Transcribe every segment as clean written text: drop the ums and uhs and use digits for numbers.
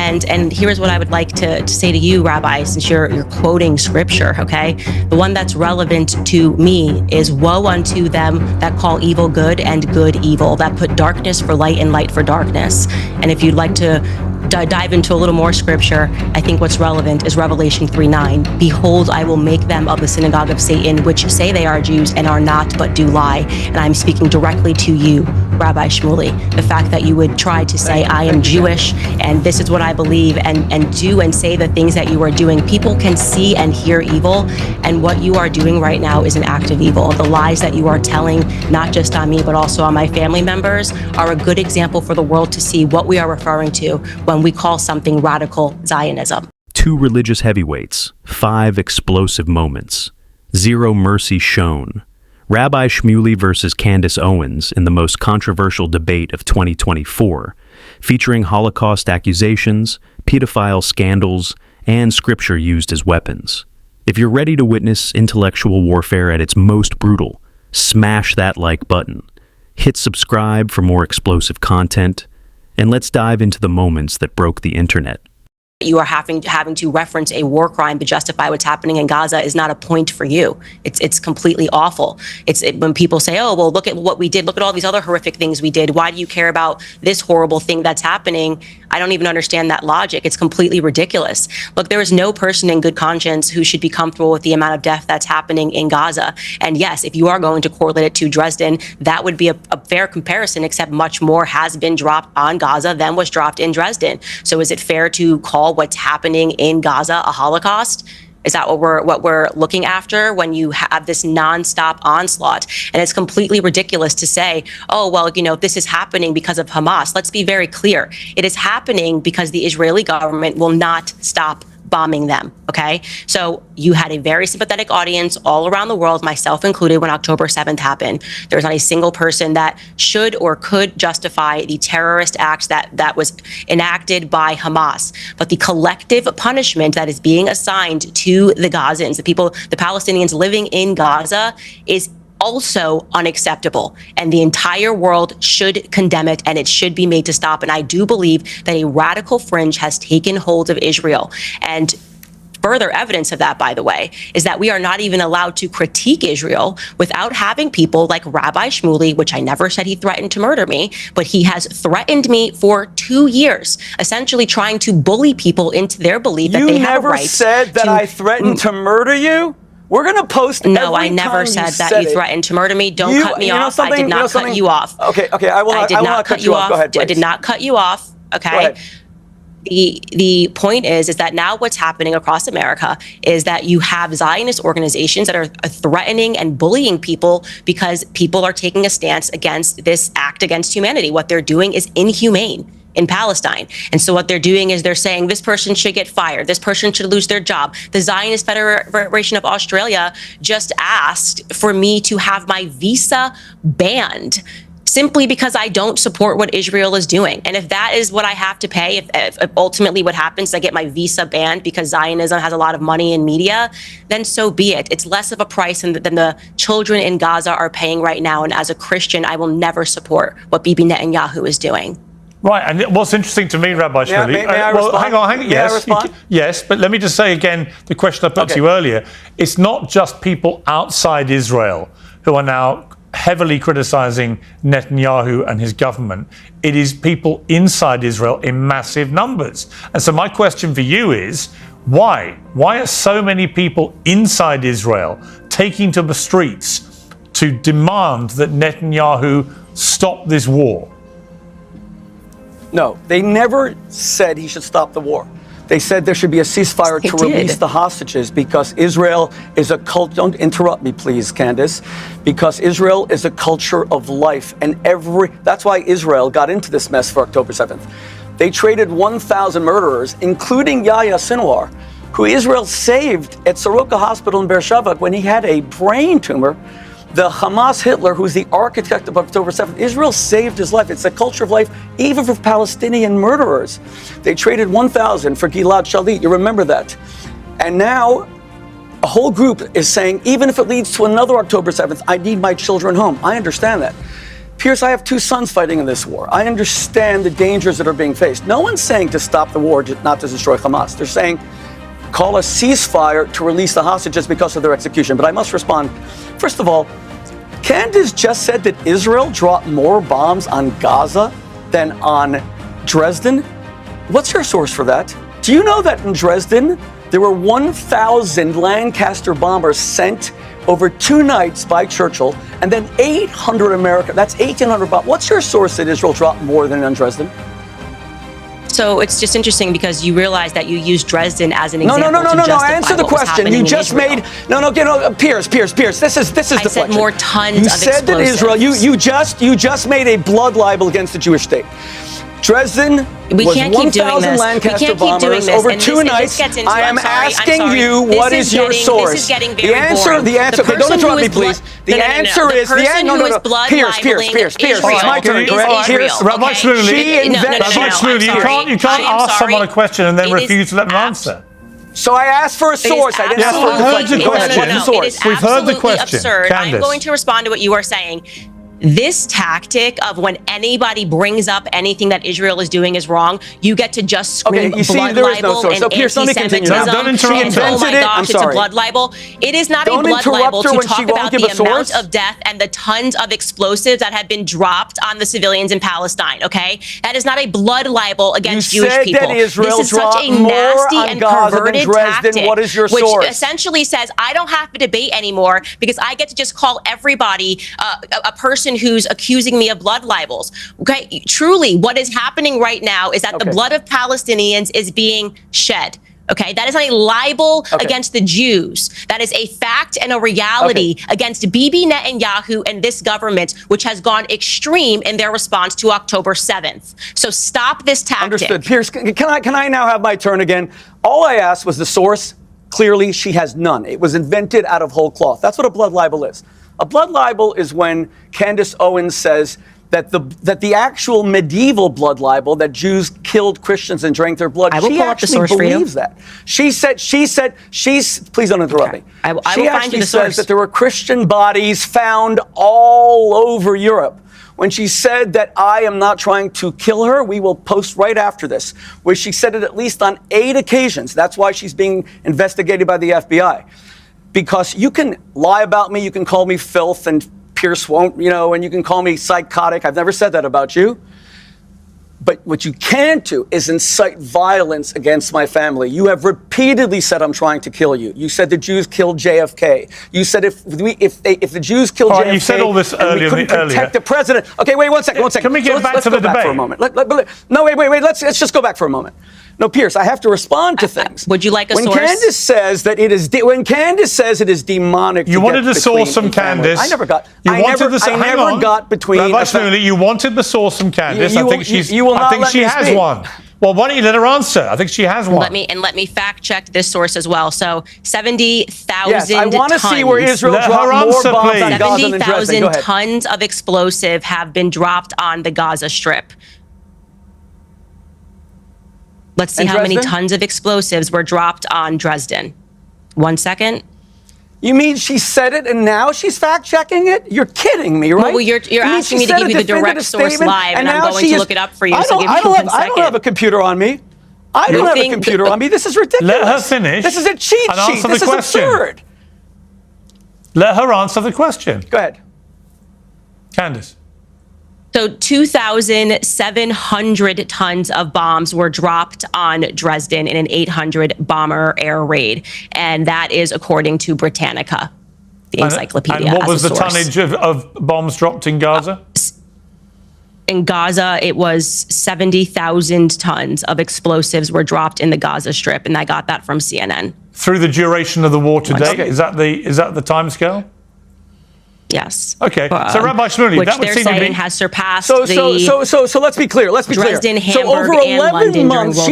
And here's what I would like to say to you, Rabbi, since you're quoting scripture, okay? The one that's relevant to me is woe unto them that call evil good and good evil, that put darkness for light and light for darkness. And if you'd like to dive into a little more scripture, I think what's relevant is Revelation 3:9. Behold, I will make them of the synagogue of Satan, which say they are Jews and are not, but do lie. And I'm speaking directly to you, Rabbi Shmuley. The fact that you would try to say, I am Jewish, and this is what I believe, and do and say the things that you are doing. People can see and hear evil, and what you are doing right now is an act of evil. The lies that you are telling, not just on me, but also on my family members, are a good example for the world to see what we are referring to when we call something radical Zionism. 2 religious heavyweights, 5 explosive moments, 0 mercy shown. Rabbi Shmuley versus Candace Owens in the most controversial debate of 2024, featuring Holocaust accusations, pedophile scandals, and scripture used as weapons. If you're ready to witness intellectual warfare at its most brutal, smash that like button, hit subscribe for more explosive content, and let's dive into the moments that broke the internet. You are having to reference a war crime to justify what's happening in Gaza is not a point for you. It's completely awful. When people say, oh, well, look at what we did. Look at all these other horrific things we did. Why do you care about this horrible thing that's happening? I don't even understand that logic. It's completely ridiculous. Look, there is no person in good conscience who should be comfortable with the amount of death that's happening in Gaza. And yes, if you are going to correlate it to Dresden, that would be a fair comparison, except much more has been dropped on Gaza than was dropped in Dresden. So is it fair to call what's happening in Gaza a Holocaust? Is that what we're looking after when you have this nonstop onslaught? And it's completely ridiculous to say, oh, well, this is happening because of Hamas. Let's be very clear. It is happening because the Israeli government will not stop bombing them, okay? So you had a very sympathetic audience all around the world, myself included, when October 7th happened. There was not a single person that should or could justify the terrorist acts that was enacted by Hamas. But the collective punishment that is being assigned to the Gazans, the Palestinians living in Gaza, is also unacceptable, and the entire world should condemn it, and it should be made to stop. And I do believe that a radical fringe has taken hold of Israel. And further evidence of that, by the way, is that we are not even allowed to critique Israel without having people like Rabbi Shmuley, which I never said he threatened to murder me, but he has threatened me for 2 years, essentially trying to bully people into their belief that they have a right. You never said that I threatened to murder you? We're going to post No, I never said that you threatened to murder me. Don't cut me off. I did not cut you off. Okay, I will not cut you off. Go ahead, please. I did not cut you off, okay? The point is that now what's happening across America is that you have Zionist organizations that are threatening and bullying people because people are taking a stance against this act against humanity. What they're doing is inhumane in Palestine. And so what they're doing is they're saying this person should get fired, this person should lose their job. The Zionist Federation of Australia just asked for me to have my visa banned simply because I don't support what Israel is doing. And if that is what I have to pay, if ultimately what happens, I get my visa banned because Zionism has a lot of money in media, then so be it. It's less of a price than the children in Gaza are paying right now. And as a Christian, I will never support what Bibi Netanyahu is doing. Right, and what's interesting to me, Rabbi Shmuley, may I respond? hang on, yes, but let me just say again, the question I put to you earlier, it's not just people outside Israel who are now heavily criticizing Netanyahu and his government. It is people inside Israel in massive numbers. And so my question for you is, why? Why are so many people inside Israel taking to the streets to demand that Netanyahu stop this war? No, they never said he should stop the war. They said there should be a ceasefire to release the hostages because Israel is a cult. Don't interrupt me, please, Candace. Because Israel is a culture of life. And that's why Israel got into this mess for October 7th. They traded 1,000 murderers, including Yahya Sinwar, who Israel saved at Soroka Hospital in Beersheba when he had a brain tumor. The Hamas Hitler, who's the architect of October 7th, Israel saved his life. It's a culture of life, even for Palestinian murderers. They traded 1,000 for Gilad Shalit. You remember that. And now a whole group is saying, even if it leads to another October 7th, I need my children home. I understand that. Piers, I have two sons fighting in this war. I understand the dangers that are being faced. No one's saying to stop the war, not to destroy Hamas. They're saying call a ceasefire to release the hostages because of their execution. But I must respond. First of all, Candace just said that Israel dropped more bombs on Gaza than on Dresden. What's your source for that? Do you know that in Dresden, there were 1,000 Lancaster bombers sent over 2 nights by Churchill, and then 800 American, that's 1,800 bombs. What's your source that Israel dropped more than on Dresden? So it's just interesting because you realize that you used Dresden as an example. No. Answer the question. You just made Piers. This is deflection. I said more tons you of said that Israel. You just made a blood libel against the Jewish state. Dresden was 1,000 Lancaster bombers over 2 nights. I am asking you, what is your source? This is getting very boring. The answer. Okay, don't interrupt me, please. The answer is Piers. It's my turn. Correct. Piers. Rabbi Shmuley, you can't ask someone a question and then refuse to let them answer. So I asked for a source. I didn't ask for a question. Go ahead. It is We've heard the absolutely question. absurd. I'm Candace. going to respond to what you are saying. This tactic of when anybody brings up anything that Israel is doing is wrong, you get to just scream blood libel and anti-Semitism. Don't interrupt her. Oh my gosh, it's a blood libel. It is not a blood libel to talk about the amount of death and the tons of explosives that have been dropped on the civilians in Palestine, okay? That is not a blood libel against Jewish people. This is such a nasty and perverted tactic, what is your which source? essentially says, I don't have to debate anymore because I get to just call everybody a person who's accusing me of blood libels. Okay, truly, what is happening right now is that the blood of Palestinians is being shed. Okay, that is not a libel against the Jews. That is a fact and a reality against Bibi Netanyahu and this government, which has gone extreme in their response to October 7th. So stop this tactic. Understood. Piers, can I now have my turn again? All I asked was the source. Clearly, she has none. It was invented out of whole cloth. That's what a blood libel is. A blood libel is when Candace Owens says that the actual medieval blood libel, that Jews killed Christians and drank their blood, she actually believes that. She said, please don't interrupt me. I will she find you the says source. that there were Christian bodies found all over Europe. When she said that I am not trying to kill her, we will post right after this, where she said it at least on 8 occasions. That's why she's being investigated by the FBI. Because you can lie about me, you can call me filth, and Piers won't, and you can call me psychotic. I've never said that about you. But what you can't do is incite violence against my family. You have repeatedly said I'm trying to kill you. You said the Jews killed JFK. You said if the Jews killed JFK, you said all this earlier. We couldn't protect the president. Okay, wait one second. Can we get back to the debate for a moment? No, wait. Let's just go back for a moment. No, Piers, I have to respond to things. Would you like a source? When Candace says it is demonic. You wanted the source from Candace. I never got. I never got between. Rabbi Shmuley, you wanted the source from Candace. I think she has speak. one. Well, why don't you let her answer? I think she has one. Let me fact check this source as well. So 70,000 Yes, I want to see where Israel dropped more bombs on Gaza than Dresden. 70,000 tons of explosive have been dropped on the Gaza Strip. Let's see how many tons of explosives were dropped on Dresden. 1 second. You mean she said it and now she's fact-checking it? You're kidding me, right? Well, you're asking me to give you the direct source live, and I'm going to look it up for you. I don't have a computer on me. I don't have a computer on me. This is ridiculous. Let her finish. This is a cheat sheet. This is absurd. Let her answer the question. Go ahead. Candace. So 2,700 tons of bombs were dropped on Dresden in an 800 bomber air raid. And that is according to Britannica, the encyclopedia. And what was the tonnage of bombs dropped in Gaza? In Gaza, it was 70,000 tons of explosives were dropped in the Gaza Strip. And I got that from CNN. Through the duration of the war today? Okay. Is that the timescale? Yes. Okay. So Rabbi Shmuley, which that would they're seem saying to be has surpassed So let's be clear. Dresden, so Hamburg, over 11 months,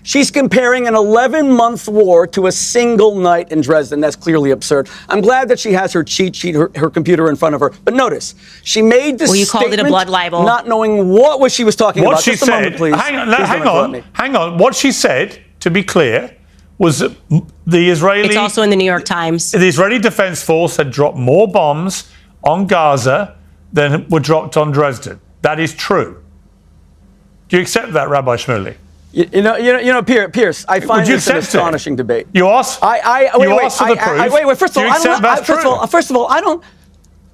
she's comparing an 11-month war to a single night in Dresden. That's clearly absurd. I'm glad that she has her cheat sheet, her computer in front of her. But notice, she made this you called it a blood libel, not knowing what she was talking about. She Just said, a moment, please. Hang on. What she said, to be clear, was that the Israeli... It's also in the New York Times. The Israeli Defense Force had dropped more bombs on Gaza than were dropped on Dresden. That is true. Do you accept that, Rabbi Shmuley? You know, Piers, I find this an astonishing debate. You ask? Wait. First of all, I don't.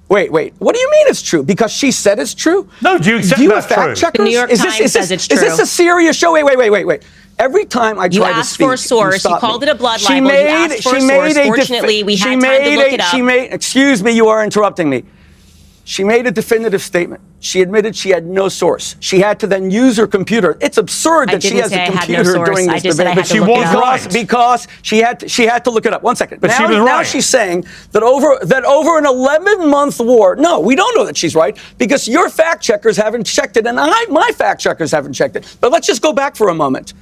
Wait. What do you mean it's true? Because she said it's true? No, do you accept that's true? Checkers? The New York Times says it's true. Is this a serious show? Wait. Every time I try to speak, you asked for a source. You called it a blood libel. You asked for a source. Fortunately, we had time to look it up. Excuse me, you are interrupting me. She made a definitive statement. She admitted she had no source. She had to then use her computer. It's absurd that she has a computer during this debate. But she was right because she had to look it up. 1 second. But she was right. Now she's saying that over an 11-month war. No, we don't know that she's right because your fact checkers haven't checked it, and my fact checkers haven't checked it. But let's just go back for a moment.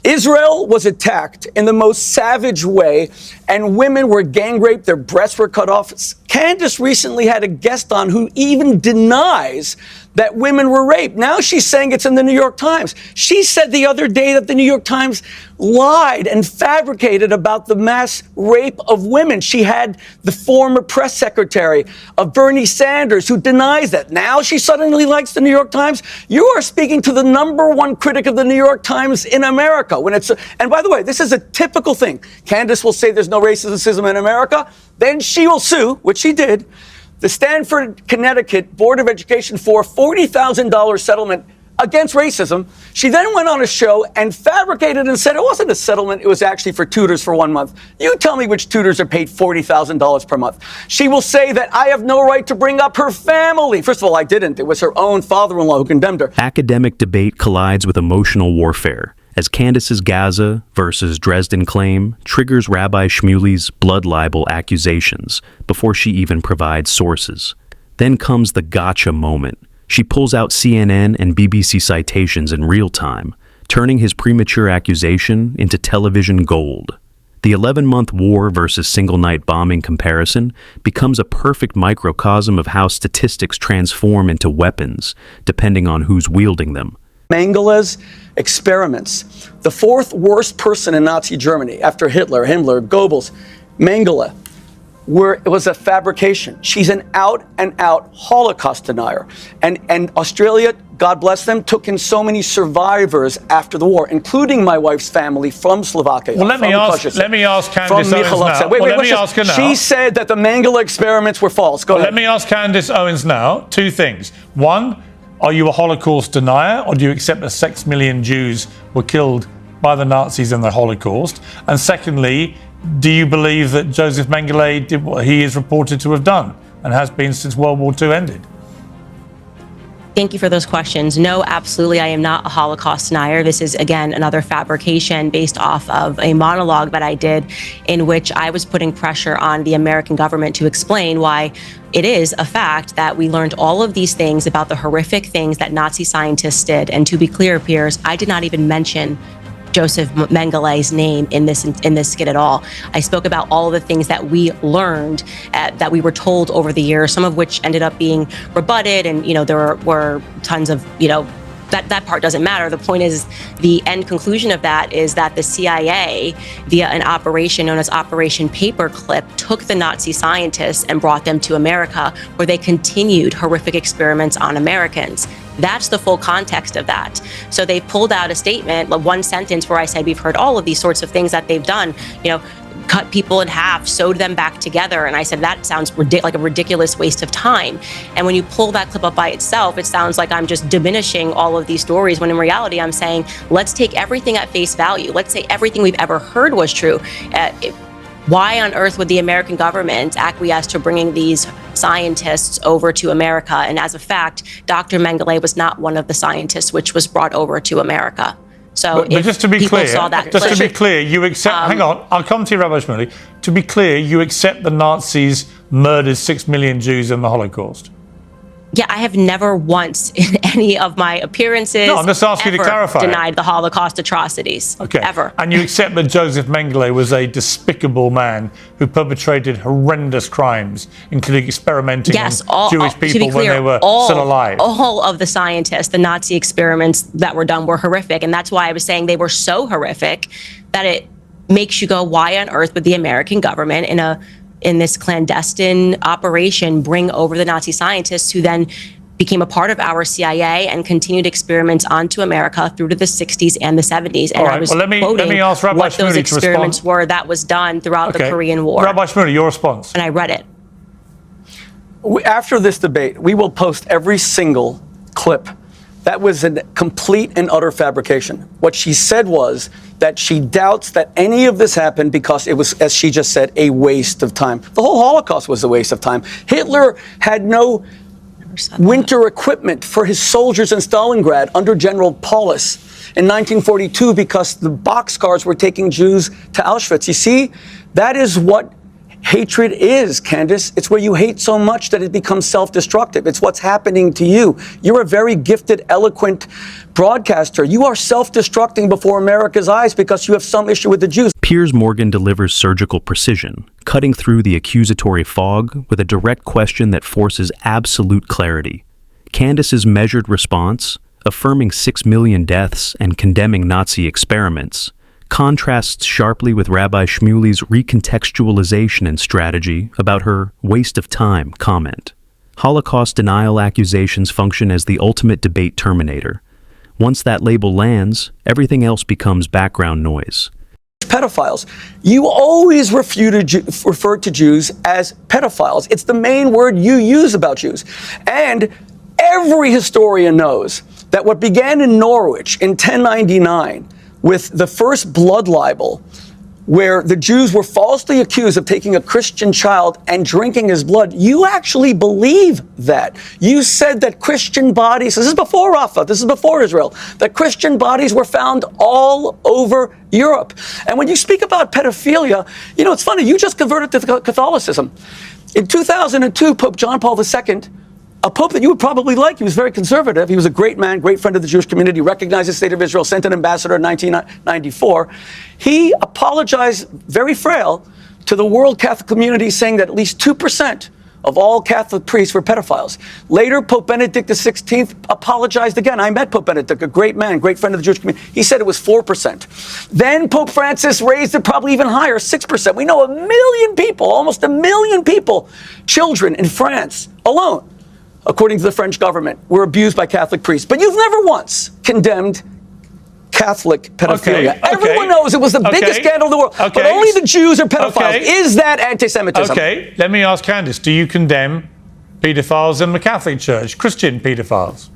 Israel was attacked in the most savage way, and women were gang raped, their breasts were cut off. Candace recently had a guest on who even denies that women were raped. Now she's saying it's in the New York Times. She said the other day that the New York Times lied and fabricated about the mass rape of women. She had the former press secretary of Bernie Sanders who denies that. Now she suddenly likes the New York Times. You are speaking to the #1 critic of the New York Times in America. And by the way, this is a typical thing. Candace will say there's no racism in America. Then she will sue, which she did, the Stanford, Connecticut Board of Education for a $40,000 settlement against racism. She then went on a show and fabricated and said it wasn't a settlement, it was actually for tutors for 1 month. You tell me which tutors are paid $40,000 per month. She will say that I have no right to bring up her family. First of all, I didn't. It was her own father-in-law who condemned her. Academic debate collides with emotional warfare as Candace's Gaza versus Dresden claim triggers Rabbi Shmuley's blood libel accusations before she even provides sources. Then comes the gotcha moment. She pulls out CNN and BBC citations in real time, turning his premature accusation into television gold. The 11-month war versus single-night bombing comparison becomes a perfect microcosm of how statistics transform into weapons, depending on who's wielding them. Mengele's experiments. The fourth worst person in Nazi Germany after Hitler, Himmler, Goebbels, Mengele, it was a fabrication. She's an out-and-out Holocaust denier. And Australia, God bless them, took in so many survivors after the war, including my wife's family from Slovakia. Well, let me ask Candace Owens now. She said that the Mengele experiments were false. Go ahead. Let me ask Candace Owens now 2 things. One, are you a Holocaust denier, or do you accept that 6 million Jews were killed by the Nazis in the Holocaust? And secondly, do you believe that Joseph Mengele did what he is reported to have done and has been since World War II ended? Thank you for those questions. No, absolutely, I am not a Holocaust denier. This is, again, another fabrication based off of a monologue that I did in which I was putting pressure on the American government to explain why it is a fact that we learned all of these things about the horrific things that Nazi scientists did. And to be clear, Piers, I did not even mention Joseph Mengele's name in this skit at all. I spoke about all of the things that we learned, that we were told over the years, some of which ended up being rebutted, and there were tons of that part doesn't matter. The point is, the end conclusion of that is that the CIA, via an operation known as Operation Paperclip, took the Nazi scientists and brought them to America, where they continued horrific experiments on Americans. That's the full context of that. So they pulled out a statement, one sentence, where I said we've heard all of these sorts of things that they've done, cut people in half, sewed them back together. And I said, that sounds like a ridiculous waste of time. And when you pull that clip up by itself, it sounds like I'm just diminishing all of these stories, when in reality, I'm saying, let's take everything at face value. Let's say everything we've ever heard was true. Why on earth would the American government acquiesce to bringing these scientists over to America? And as a fact, Dr. Mengele was not one of the scientists which was brought over to America. So but just to be clear, you accept, hang on, I'll come to you, Rabbi Shmuley. To be clear, you accept the Nazis murdered 6 million Jews in the Holocaust? Yeah, I have never once in any of my appearances I'm just asking you to clarify denied the Holocaust atrocities. Okay. Ever. And you accept that Joseph Mengele was a despicable man who perpetrated horrendous crimes, including experimenting on Jewish people when they were still alive? All of the scientists, the Nazi experiments that were done were horrific. And that's why I was saying they were so horrific that it makes you go, why on earth would the American government, in in this clandestine operation, bring over the Nazi scientists who then became a part of our CIA and continued experiments onto America through to the 60s and the 70s. And I was let me quoting ask Rabbi what those Shmuley experiments were that was done throughout the Korean War. Rabbi Shmuley, your response. And I read it. After this debate, we will post every single clip. That was a complete and utter fabrication. What she said was that she doubts that any of this happened because it was, as she just said, a waste of time. The whole Holocaust was a waste of time. Hitler had no winter equipment for his soldiers in Stalingrad under General Paulus in 1942 because the boxcars were taking Jews to Auschwitz. You see, that is what hatred is, Candace. It's where you hate so much that it becomes self-destructive. It's what's happening to you. You're a very gifted, eloquent broadcaster. You are self-destructing before America's eyes because you have some issue with the Jews. Piers Morgan delivers surgical precision, cutting through the accusatory fog with a direct question that forces absolute clarity. Candace's measured response, affirming 6 million deaths and condemning Nazi experiments, contrasts sharply with Rabbi Shmuley's recontextualization and strategy about her waste of time comment. Holocaust denial accusations function as the ultimate debate terminator. Once that label lands, everything else becomes background noise. Pedophiles. You always refer to Jews as pedophiles. It's the main word you use about Jews. And every historian knows that what began in Norwich in 1099 with the first blood libel, where the Jews were falsely accused of taking a Christian child and drinking his blood, you actually believe that. You said that Christian bodies, this is before Rafa, this is before Israel, that Christian bodies were found all over Europe. And when you speak about pedophilia, you know, it's funny, you just converted to Catholicism. In 2002, Pope John Paul II, a pope that you would probably like. He was very conservative. He was a great man, great friend of the Jewish community, recognized the state of Israel, sent an ambassador in 1994. He apologized, very frail, to the world Catholic community, saying that at least 2% of all Catholic priests were pedophiles. Later, Pope Benedict XVI apologized again. I met Pope Benedict, a great man, great friend of the Jewish community. He said it was 4%. Then Pope Francis raised it probably even higher, 6%. We know 1 million people, almost 1 million people, children in France alone, according to the French government, were abused by Catholic priests. But you've never once condemned Catholic pedophilia. Everyone knows it was the biggest scandal in the world. But only the Jews are pedophiles. Is that anti-Semitism? Okay, let me ask Candace, do you condemn pedophiles in the Catholic Church, Christian pedophiles?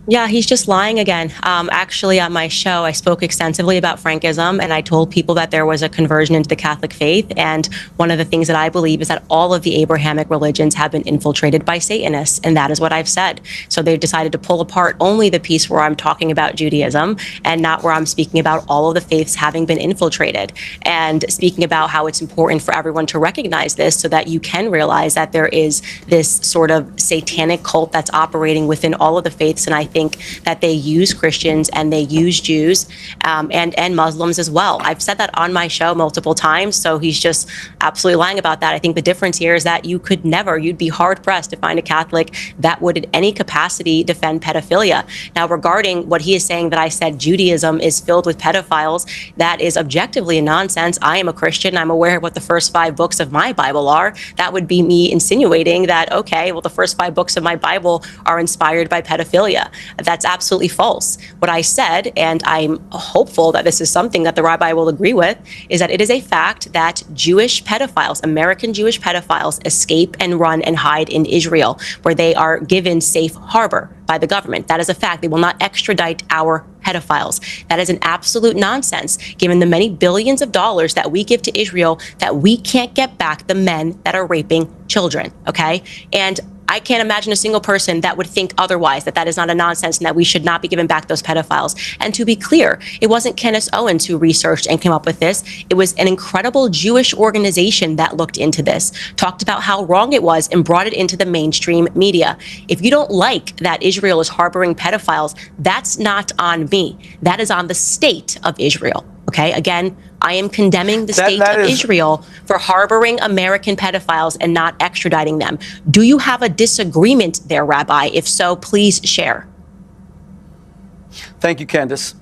Yeah, he's just lying again. Actually, on my show, I spoke extensively about Frankism, and I told people that there was a conversion into the Catholic faith. And one of the things that I believe is that all of the Abrahamic religions have been infiltrated by Satanists, and that is what I've said. So they've decided to pull apart only the piece where I'm talking about Judaism and not where I'm speaking about all of the faiths having been infiltrated, and speaking about how it's important for everyone to recognize this so that you can realize that there is this sort of satanic cult that's operating within all of the faiths. And I think that they use Christians and they use Jews and Muslims as well. I've said that on my show multiple times, so he's just absolutely lying about that. I think the difference here is that you'd be hard pressed to find a Catholic that would in any capacity defend pedophilia. Now, regarding what he is saying that I said Judaism is filled with pedophiles, that is objectively a nonsense. I am a Christian. I'm aware of what the first 5 books of my Bible are. That would be me insinuating that, okay, well, the first 5 books of my Bible are inspired by pedophilia. That's absolutely false. What I said, and I'm hopeful that this is something that the rabbi will agree with, is that it is a fact that Jewish pedophiles, American Jewish pedophiles, escape and run and hide in Israel, where they are given safe harbor by the government. That is a fact. They will not extradite our pedophiles. That is an absolute nonsense, given the many billions of dollars that we give to Israel, that we can't get back the men that are raping children, okay? And I can't imagine a single person that would think otherwise, that is not a nonsense and that we should not be giving back those pedophiles. And to be clear, it wasn't Candace Owens who researched and came up with this. It was an incredible Jewish organization that looked into this, talked about how wrong it was, and brought it into the mainstream media. If you don't like that Israel is harboring pedophiles, that's not on me. That is on the state of Israel. Okay, again, I am condemning the state of Israel for harboring American pedophiles and not extraditing them. Do you have a disagreement there, Rabbi? If so, please share. Thank you, Candace.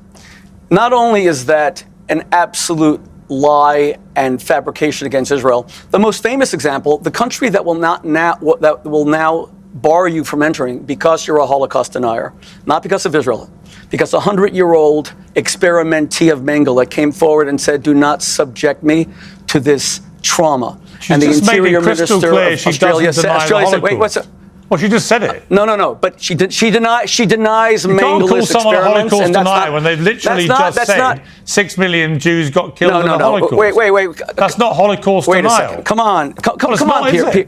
Not only is that an absolute lie and fabrication against Israel. The most famous example, the country that will now bar you from entering because you're a Holocaust denier, not because of Israel, because a 100-year-old experimentee of Mengele came forward and said, do not subject me to this trauma. And the Interior Minister of Australia said, wait, what's it? Well, she just said it. No. But she denies Mengele's experiments. You can't call someone a Holocaust denier when they've literally just said 6 million Jews got killed in the Holocaust. Wait. That's not Holocaust denial. Wait a second.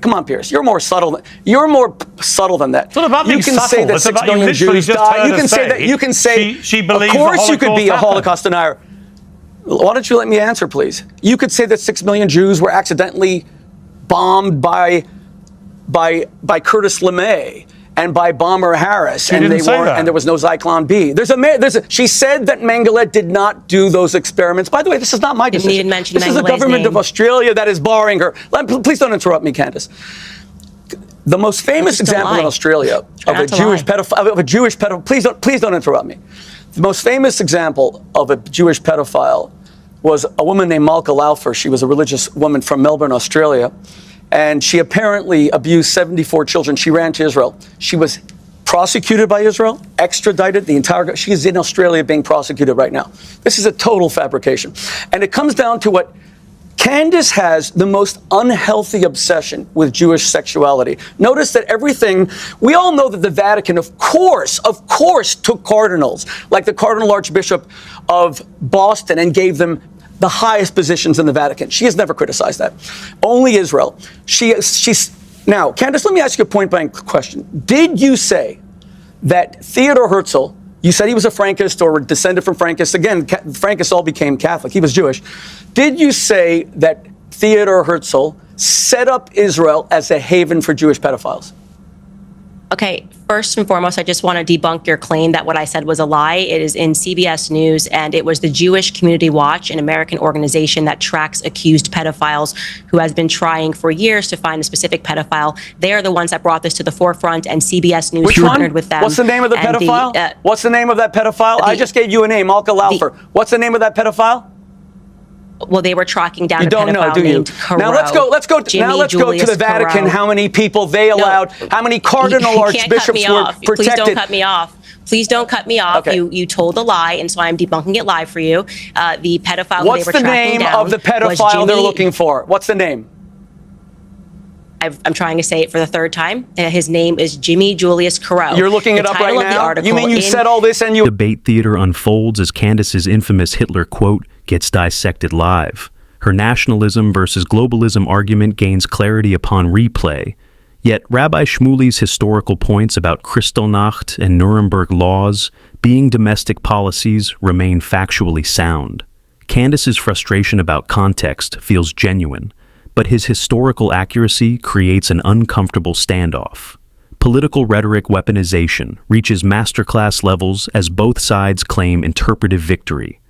Come on, Piers. You're more subtle than that. It's not about being subtle. Say that 6 million Jews died. You can say she believes of course you could be a happened. Holocaust denier. Why don't you let me answer, please? You could say that 6 million Jews were accidentally bombed by Curtis LeMay and by Bomber Harris, and there was no Zyklon B. She said that Mengele did not do those experiments. By the way, this is not my decision. Didn't even mention this is the government of Australia that is barring her. Please don't interrupt me, Candace. The most famous example in Australia of a Jewish pedophile. Please don't interrupt me. The most famous example of a Jewish pedophile was a woman named Malka Laufer. She was a religious woman from Melbourne, Australia. And she apparently abused 74 children. She ran to Israel. She was prosecuted by Israel, extradited. She is in Australia being prosecuted right now. This is a total fabrication. And it comes down to what Candace has the most unhealthy obsession with Jewish sexuality. Notice that we all know that the Vatican, of course, took cardinals, like the Cardinal Archbishop of Boston, and gave them the highest positions in the Vatican. She has never criticized that. Only Israel. Now, Candace, let me ask you a point-blank question. Did you say that Theodor Herzl, you said he was a Frankist or descended from Frankists. Again, Frankists all became Catholic. He was Jewish. Did you say that Theodor Herzl set up Israel as a haven for Jewish pedophiles? Okay, first and foremost, I just want to debunk your claim that what I said was a lie. It is in CBS News, and it was the Jewish Community Watch, an American organization that tracks accused pedophiles, who has been trying for years to find a specific pedophile. They are the ones that brought this to the forefront, and CBS News partnered with them. What's the name of the pedophile? What's the name of that pedophile? I just gave you a name, Malka Laufer. What's the name of that pedophile? Well, they were tracking down a pedophile named Carew. Now let's go to the Vatican. How many people they allowed? How many cardinal archbishops were protected? Please don't cut me off. Please don't cut me off. Okay. You told a lie, and so I'm debunking it live for you. The pedophile What's they were tracking down of the pedophile they're looking for? What's the name? I'm trying to say it for the third time. His name is Jimmy Julius Carew. You're looking it up right now? You mean you said all this and you... Debate theater unfolds as Candace's infamous Hitler quote gets dissected live. Her nationalism versus globalism argument gains clarity upon replay. Yet Rabbi Shmuley's historical points about Kristallnacht and Nuremberg laws being domestic policies remain factually sound. Candace's frustration about context feels genuine, but his historical accuracy creates an uncomfortable standoff. Political rhetoric weaponization reaches masterclass levels as both sides claim interpretive victory.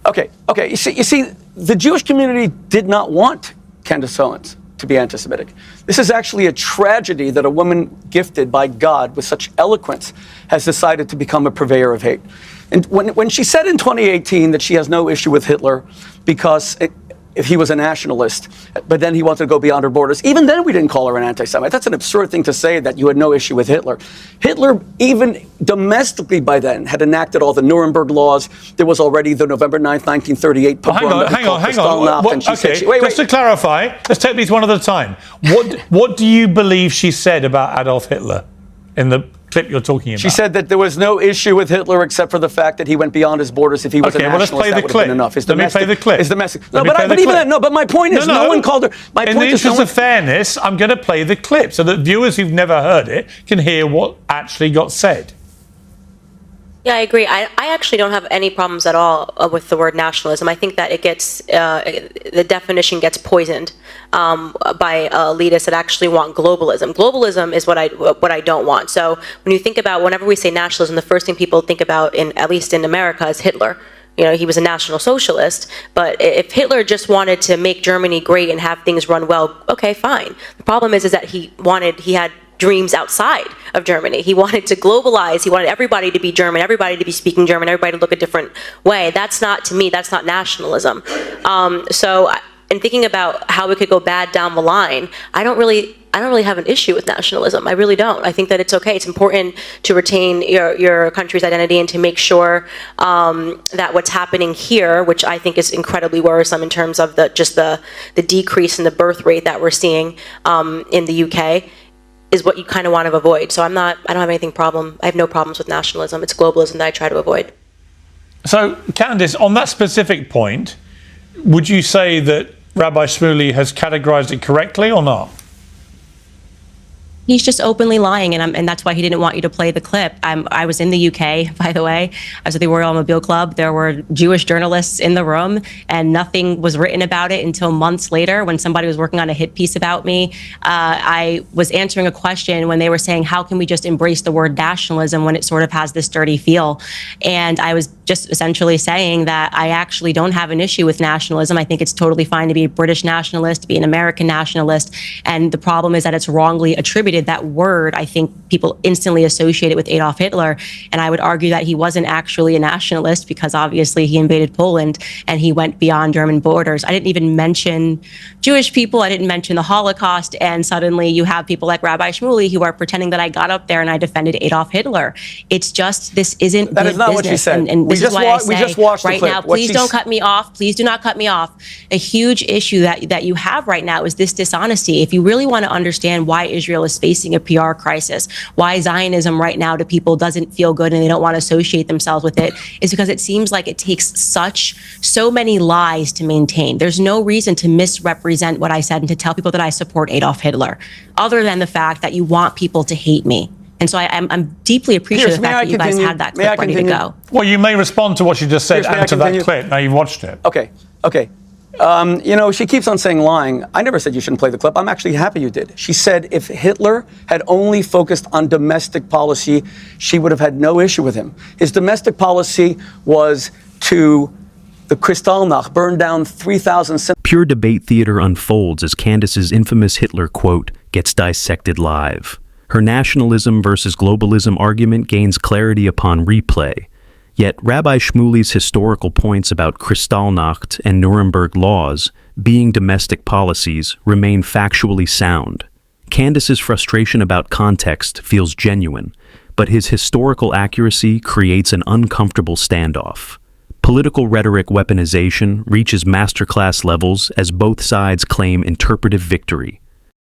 Okay. You see, the Jewish community did not want Candace Owens to be anti-Semitic. This is actually a tragedy that a woman gifted by God with such eloquence has decided to become a purveyor of hate. And when she said in 2018 that she has no issue with Hitler because if he was a nationalist, but then he wanted to go beyond her borders. Even then, we didn't call her an anti-Semite. That's an absurd thing to say, that you had no issue with Hitler. Hitler, even domestically by then, had enacted all the Nuremberg laws. There was already the November 9th, 1938 pogrom. Hang on. Just to clarify, let's take these one at a time. What do you believe she said about Adolf Hitler in the clip you're talking about? She said that there was no issue with Hitler except for the fact that he went beyond his borders. If he was a nationalist, let's play the clip. Enough. Let me play the clip. But my point is, no one called her. In the interest of fairness, I'm going to play the clip so that viewers who've never heard it can hear what actually got said. Yeah, I agree. I actually don't have any problems at all with the word nationalism. I think that it gets the definition gets poisoned by elitists that actually want globalism. Globalism is what I don't want. So when you think about, whenever we say nationalism, the first thing people think about, at least in America, is Hitler. You know, he was a National Socialist, but if Hitler just wanted to make Germany great and have things run well, okay, fine. The problem is that he had dreams outside of Germany. He wanted to globalize. He wanted everybody to be German, everybody to be speaking German, everybody to look a different way. That's not, to me, that's not nationalism. In thinking about how it could go bad down the line, I don't really have an issue with nationalism. I really don't. I think that it's okay. It's important to retain your country's identity and to make sure that what's happening here, which I think is incredibly worrisome in terms of the decrease in the birth rate that we're seeing in the UK, is what you kind of want to avoid. So I don't have anything I have no problems with nationalism. It's globalism that I try to avoid. So, Candace, on that specific point, would you say that Rabbi Shmuley has categorized it correctly or not? He's just openly lying, and that's why he didn't want you to play the clip. I was in the UK, by the way. I was at the Royal Mobile Club. There were Jewish journalists in the room, and nothing was written about it until months later when somebody was working on a hit piece about me. I was answering a question when they were saying, how can we just embrace the word nationalism when it sort of has this dirty feel? And I was just essentially saying that I actually don't have an issue with nationalism. I think it's totally fine to be a British nationalist, to be an American nationalist. And the problem is that it's wrongly attributed. That word, I think people instantly associate it with Adolf Hitler. And I would argue that he wasn't actually a nationalist because obviously he invaded Poland and he went beyond German borders. I didn't even mention Jewish people. I didn't mention the Holocaust. And suddenly you have people like Rabbi Shmuley who are pretending that I got up there and I defended Adolf Hitler. It's just, this isn't That good is not business. what she said. And this is why I say we just watched the right clip. now, What please she's- don't cut me off. Please do not cut me off. A huge issue that you have right now is this dishonesty. If you really want to understand why Israel is facing a PR crisis, why Zionism right now to people doesn't feel good and they don't want to associate themselves with it, is because it seems like it takes so many lies to maintain. There's no reason to misrepresent what I said and to tell people that I support Adolf Hitler, other than the fact that you want people to hate me. And so I'm deeply appreciative of the fact that you guys had that clip ready to go. Well, you may respond to what she just said Pierce, may I and to that continue? clip. Now you've watched it. Okay. She keeps on saying lying. I never said you shouldn't play the clip. I'm actually happy you did. She said if Hitler had only focused on domestic policy, she would have had no issue with him. His domestic policy was to the Kristallnacht, burn down 3,000... Pure debate theater unfolds as Candace's infamous Hitler quote gets dissected live. Her nationalism versus globalism argument gains clarity upon replay. Yet Rabbi Shmuley's historical points about Kristallnacht and Nuremberg laws being domestic policies remain factually sound. Candace's frustration about context feels genuine, but his historical accuracy creates an uncomfortable standoff. Political rhetoric weaponization reaches masterclass levels as both sides claim interpretive victory.